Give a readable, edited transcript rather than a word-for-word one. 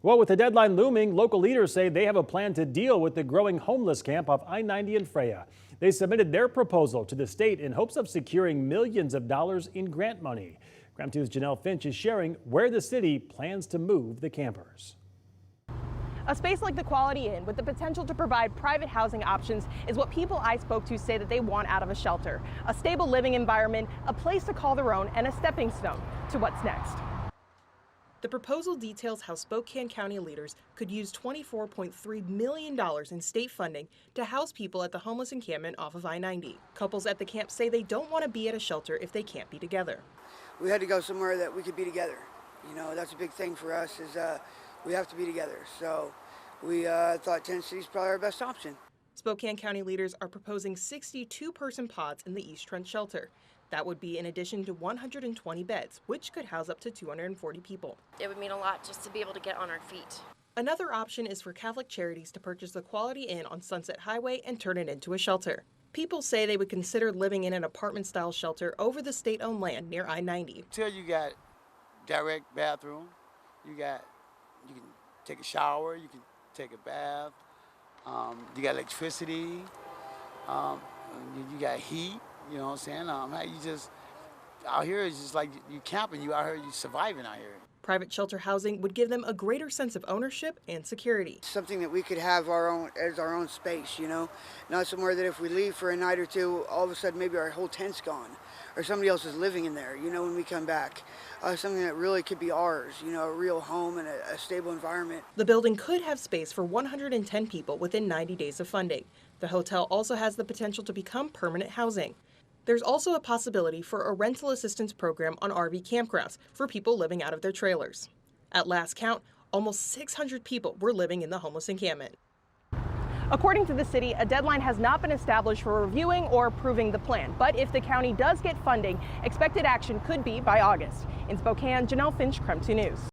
Well, with the deadline looming, local leaders say they have a plan to deal with the growing homeless camp off I-90 in Freya. They submitted their proposal to the state in hopes of securing millions of dollars in grant money. KREM 2's Janelle Finch is sharing where the city plans to move the campers. A space like the Quality Inn with the potential to provide private housing options is what people I spoke to say that they want out of a shelter. A stable living environment, a place to call their own, and a stepping stone to what's next. The proposal details how Spokane County leaders could use $24.3 million in state funding to house people at the homeless encampment off of I-90. Couples at the camp say they don't want to be at a shelter if they can't be together. We had to go somewhere that we could be together. You know, that's a big thing for us is we have to be together. So we thought Tent City is probably our best option. Spokane County leaders are proposing 62-person pods in the East Trench shelter. That would be in addition to 120 beds, which could house up to 240 people. It would mean a lot just to be able to get on our feet. Another option is for Catholic Charities to purchase the Quality Inn on Sunset Highway and turn it into a shelter. People say they would consider living in an apartment-style shelter over the state-owned land near I-90. Till you got direct bathroom, you can take a shower, you can take a bath, you got electricity, you got heat. You know what I'm saying? You just, out here it's just like you camping, you out here, you surviving out here. Private shelter housing would give them a greater sense of ownership and security. Something that we could have as our own space, you know? Not somewhere that if we leave for a night or two, all of a sudden maybe our whole tent's gone. Or somebody else is living in there, you know, when we come back. Something that really could be ours, you know, a real home and a stable environment. The building could have space for 110 people within 90 days of funding. The hotel also has the potential to become permanent housing. There's also a possibility for a rental assistance program on RV campgrounds for people living out of their trailers. At last count, almost 600 people were living in the homeless encampment. According to the city, a deadline has not been established for reviewing or approving the plan. But if the county does get funding, expected action could be by August. In Spokane, Janelle Finch, KREM 2 News.